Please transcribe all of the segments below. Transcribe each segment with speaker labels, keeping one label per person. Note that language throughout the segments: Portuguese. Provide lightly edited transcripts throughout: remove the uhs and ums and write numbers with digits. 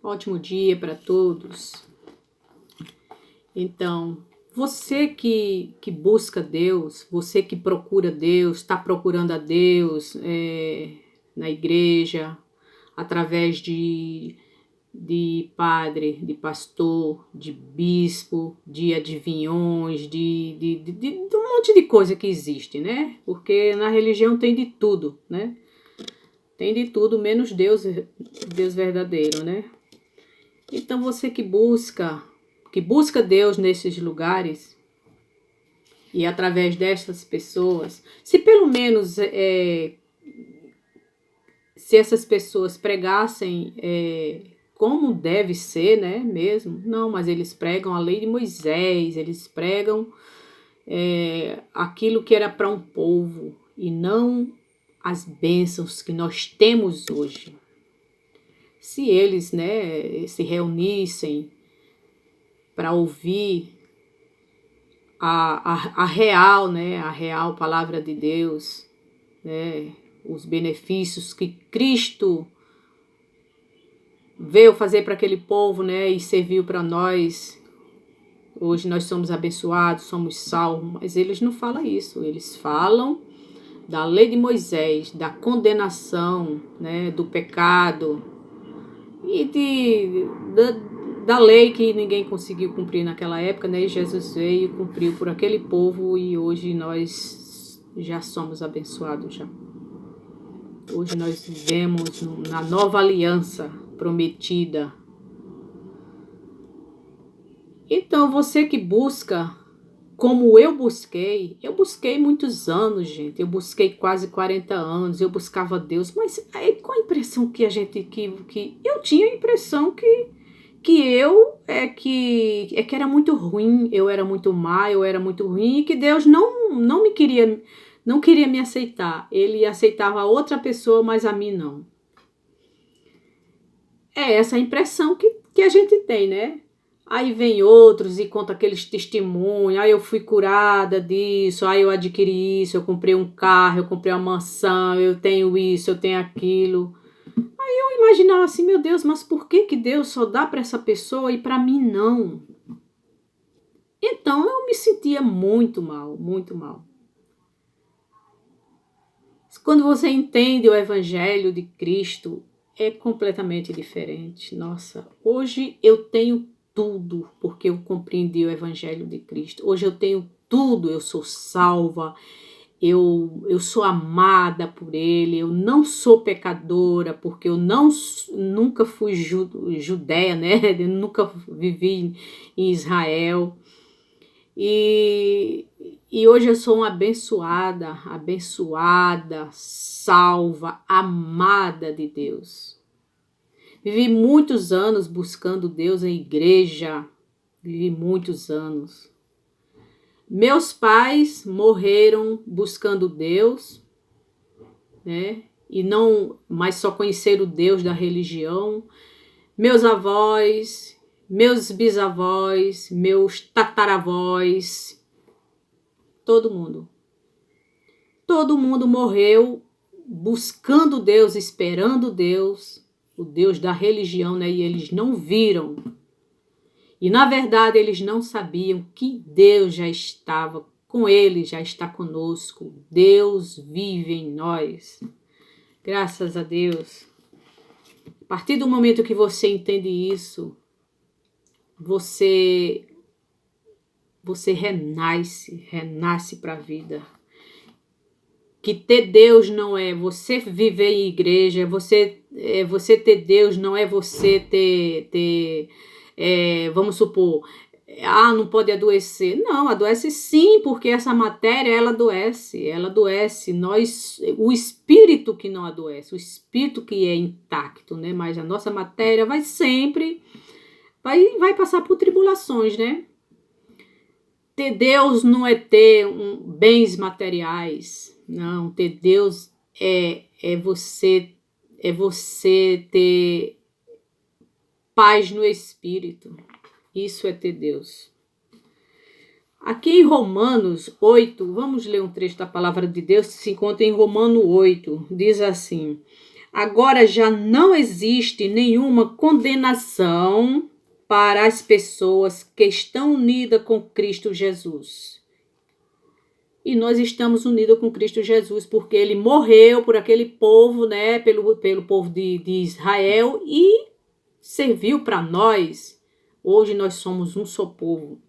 Speaker 1: Ótimo dia para todos. Então, você que busca Deus, você que procura Deus, está procurando a Deus na igreja, através de padre, de pastor, de bispo, de adivinhões, de um monte de coisa que existe, né? Porque na religião tem de tudo, né? Tem de tudo, menos Deus verdadeiro, né? Então você que busca Deus nesses lugares e através destas pessoas, se pelo menos se essas pessoas pregassem como deve ser, né, mesmo, não, mas eles pregam a lei de Moisés, eles pregam aquilo que era para um povo e não as bênçãos que nós temos hoje. Se eles, né, se reunissem para ouvir a real, né, a real palavra de Deus, né, os benefícios que Cristo veio fazer para aquele povo, né, e serviu para nós. Hoje nós somos abençoados, somos salvos, mas eles não falam isso. Eles falam da lei de Moisés, da condenação, né, do pecado e da lei que ninguém conseguiu cumprir naquela época, né? E Jesus veio e cumpriu por aquele povo e hoje nós já somos abençoados já. Hoje nós vivemos na nova aliança prometida. Então você que busca, como eu busquei muitos anos, gente. Eu busquei quase 40 anos, eu buscava Deus, mas aí com a impressão que que eu tinha a impressão que era muito ruim, eu era muito má, eu era muito ruim e que Deus não me queria, não queria me aceitar. Ele aceitava outra pessoa, mas a mim não. É essa a impressão que a gente tem, né? Aí vem outros e conta aqueles testemunhos, aí eu fui curada disso, aí eu adquiri isso, eu comprei um carro, eu comprei uma mansão, eu tenho isso, eu tenho aquilo. Eu imaginava assim, meu Deus, mas por que Deus só dá para essa pessoa e para mim não? Então eu me sentia muito mal, muito mal. Quando você entende o Evangelho de Cristo, é completamente diferente. Nossa, hoje eu tenho tudo porque eu compreendi o Evangelho de Cristo. Hoje eu tenho tudo, eu sou salva, eu sou amada por Ele, eu não sou pecadora porque eu nunca fui judeia, né? Eu nunca vivi em Israel. E hoje eu sou uma abençoada, salva, amada de Deus. Vivi muitos anos buscando Deus em igreja, vivi muitos anos. Meus pais morreram buscando Deus, né? E não, mas só conheceram o Deus da religião. Meus avós, meus bisavós, meus tataravós, todo mundo. Todo mundo morreu buscando Deus, esperando Deus, o Deus da religião, né? E eles não viram. E na verdade eles não sabiam que Deus já estava com eles, já está conosco. Deus vive em nós. Graças a Deus. A partir do momento que você entende isso, você renasce para a vida. Que ter Deus não é você viver em igreja, você ter Deus não é você vamos supor, não pode adoecer. Não, adoece sim, porque essa matéria ela adoece. O espírito que não adoece, o espírito que é intacto, né? Mas a nossa matéria vai sempre, vai passar por tribulações, né? Ter Deus não é ter bens materiais. Não, ter Deus é você ter paz no espírito. Isso é ter Deus. Aqui em Romanos 8, vamos ler um trecho da palavra de Deus que se encontra em Romanos 8. Diz assim: Agora já não existe nenhuma condenação para as pessoas que estão unidas com Cristo Jesus. E nós estamos unidos com Cristo Jesus, porque ele morreu por aquele povo, né, pelo povo de Israel, e serviu para nós. Hoje nós somos um só povo.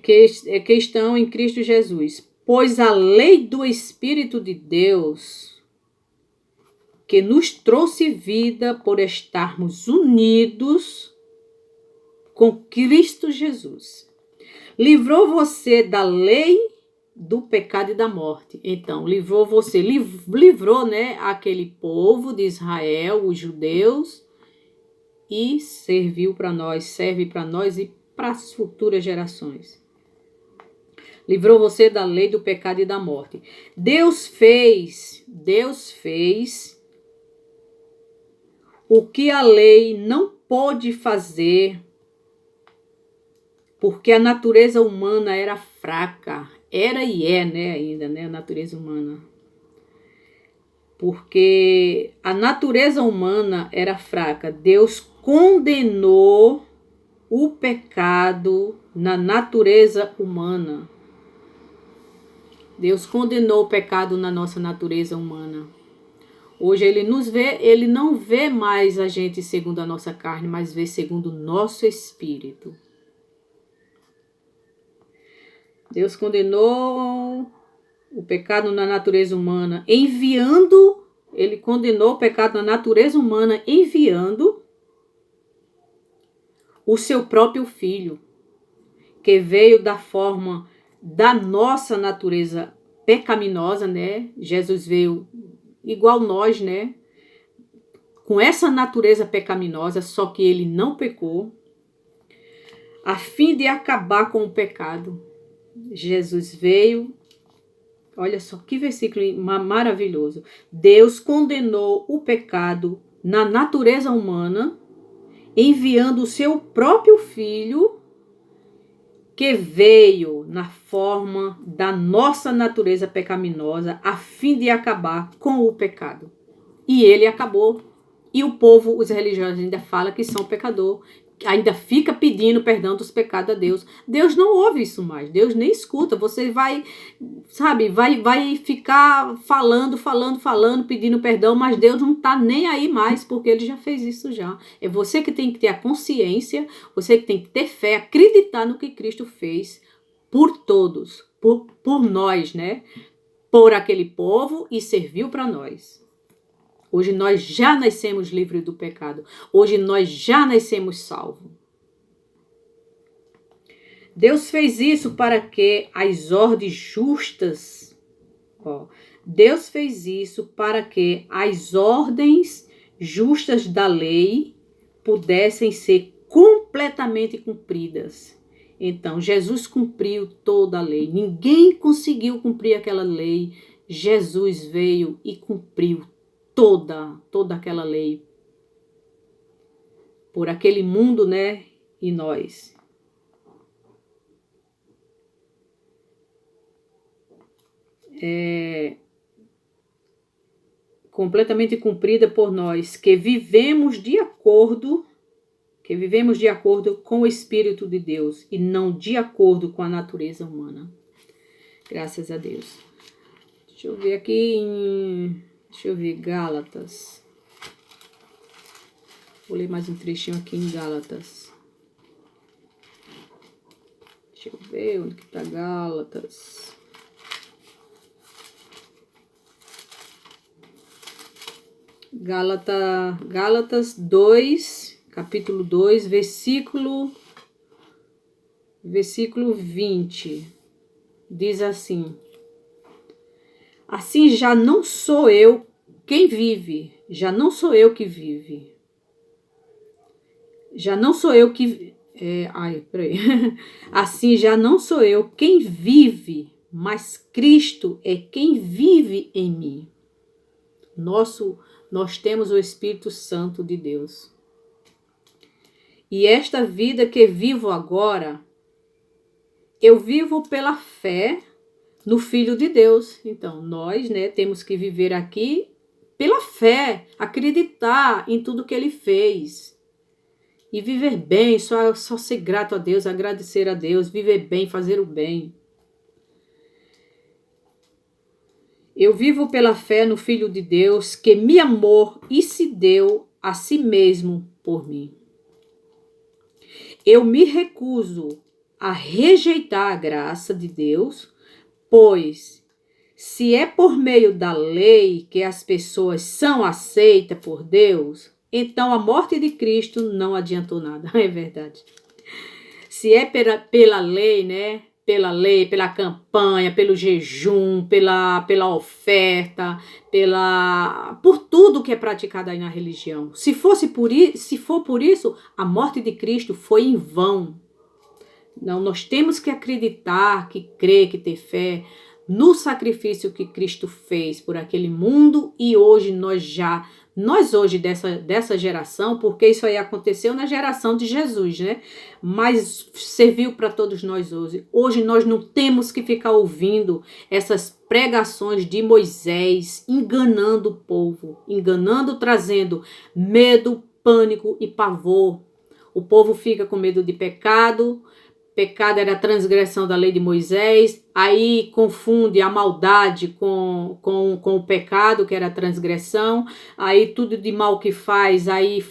Speaker 1: Que estão em Cristo Jesus. Pois a lei do Espírito de Deus, que nos trouxe vida por estarmos unidos com Cristo Jesus, livrou você da lei do pecado e da morte. Então, livrou, né, aquele povo de Israel, os judeus, e serve para nós e para as futuras gerações. Livrou você da lei do pecado e da morte. Deus fez o que a lei não pôde fazer, porque a natureza humana era fraca. Era e é, né, ainda, né, a natureza humana. Porque a natureza humana era fraca. Deus condenou o pecado na natureza humana. Deus condenou o pecado na nossa natureza humana. Hoje ele nos vê, ele não vê mais a gente segundo a nossa carne, mas vê segundo o nosso espírito. Deus condenou o pecado na natureza humana, ele condenou o pecado na natureza humana, enviando o seu próprio filho, que veio da forma da nossa natureza pecaminosa, né? Jesus veio igual nós, né? Com essa natureza pecaminosa, só que ele não pecou, a fim de acabar com o pecado. Jesus veio, olha só que versículo maravilhoso. Deus condenou o pecado na natureza humana, enviando o seu próprio filho, que veio na forma da nossa natureza pecaminosa, a fim de acabar com o pecado. E ele acabou. E o povo, os religiosos ainda falam que são pecador, ainda fica pedindo perdão dos pecados a Deus. Deus não ouve isso mais, Deus nem escuta. Você vai ficar falando, pedindo perdão, mas Deus não tá nem aí mais, porque ele já fez isso já. É você que tem que ter a consciência, você que tem que ter fé, acreditar no que Cristo fez por todos, por nós, né? Por aquele povo, e serviu para nós. Hoje nós já nascemos livres do pecado. Hoje nós já nascemos salvos. Deus fez isso para que as ordens justas, Deus fez isso para que as ordens justas da lei pudessem ser completamente cumpridas. Então, Jesus cumpriu toda a lei. Ninguém conseguiu cumprir aquela lei. Jesus veio e cumpriu toda aquela lei por aquele mundo, né, e nós. Completamente cumprida por nós, que vivemos de acordo com o Espírito de Deus e não de acordo com a natureza humana. Graças a Deus. Deixa eu ver aqui Gálatas. Vou ler mais um trechinho aqui em Gálatas. Deixa eu ver onde que tá Gálatas. Gálatas 2, capítulo 2, versículo 20. Diz assim: assim já não sou eu quem vive, assim já não sou eu quem vive, mas Cristo é quem vive em mim. Nós temos o Espírito Santo de Deus. E esta vida que vivo agora, eu vivo pela fé no Filho de Deus. Então, nós, né, temos que viver aqui pela fé, acreditar em tudo que ele fez. E viver bem, só ser grato a Deus, agradecer a Deus, viver bem, fazer o bem. Eu vivo pela fé no Filho de Deus, que me amou e se deu a si mesmo por mim. Eu me recuso a rejeitar a graça de Deus, pois se é por meio da lei que as pessoas são aceitas por Deus, então a morte de Cristo não adiantou nada, é verdade. Se é pela lei, né? Pela lei, pela campanha, pelo jejum, pela oferta, por tudo que é praticado aí na religião. Se for por isso, a morte de Cristo foi em vão. Não, nós temos que acreditar, que crer, que ter fé no sacrifício que Cristo fez por aquele mundo, e hoje nós hoje dessa geração, porque isso aí aconteceu na geração de Jesus, né? Mas serviu para todos nós hoje. Hoje nós não temos que ficar ouvindo essas pregações de Moisés, enganando o povo, trazendo medo, pânico e pavor. O povo fica com medo de pecado. Pecado era a transgressão da lei de Moisés, aí confunde a maldade com o pecado, que era a transgressão, aí tudo de mal que faz, aí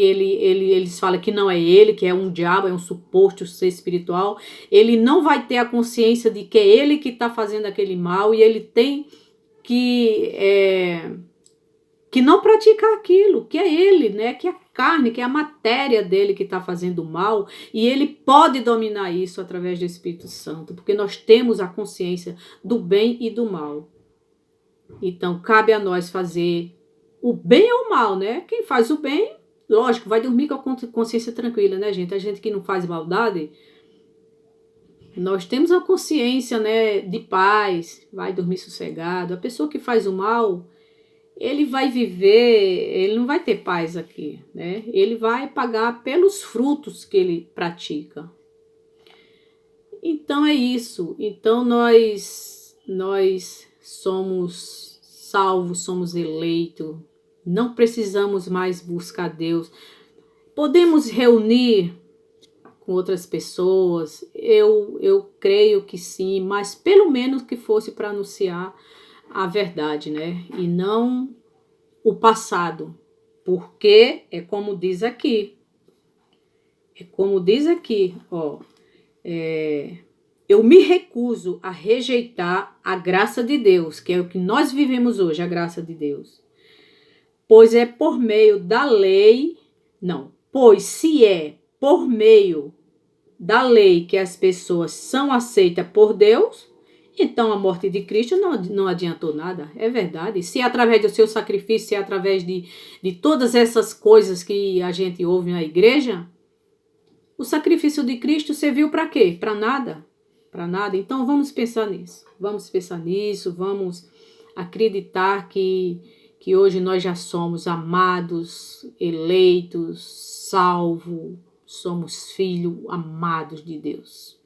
Speaker 1: eles falam que não é ele, que é um diabo, é um suposto ser espiritual. Ele não vai ter a consciência de que é ele que está fazendo aquele mal, e ele tem que não praticar aquilo, que é ele, né? Que é a carne, que é a matéria dele que está fazendo mal, e ele pode dominar isso através do Espírito Santo, porque nós temos a consciência do bem e do mal. Então, cabe a nós fazer o bem ou o mal, né? Quem faz o bem, lógico, vai dormir com a consciência tranquila, né, gente? A gente que não faz maldade, nós temos a consciência, né, de paz, vai dormir sossegado. A pessoa que faz o mal, ele vai viver, ele não vai ter paz aqui, né? Ele vai pagar pelos frutos que ele pratica. Então é isso. Então nós somos salvos, somos eleitos. Não precisamos mais buscar Deus. Podemos reunir com outras pessoas. Eu creio que sim, mas pelo menos que fosse para anunciar a verdade, né? E não o passado, porque é como diz aqui, ó, eu me recuso a rejeitar a graça de Deus, que é o que nós vivemos hoje, a graça de Deus, pois é por meio da lei, pois se é por meio da lei que as pessoas são aceitas por Deus, então a morte de Cristo não adiantou nada, é verdade. Se é através do seu sacrifício, se é através de todas essas coisas que a gente ouve na igreja, o sacrifício de Cristo serviu para quê? Para nada. Para nada. Então vamos pensar nisso. Vamos acreditar que hoje nós já somos amados, eleitos, salvos, somos filhos amados de Deus.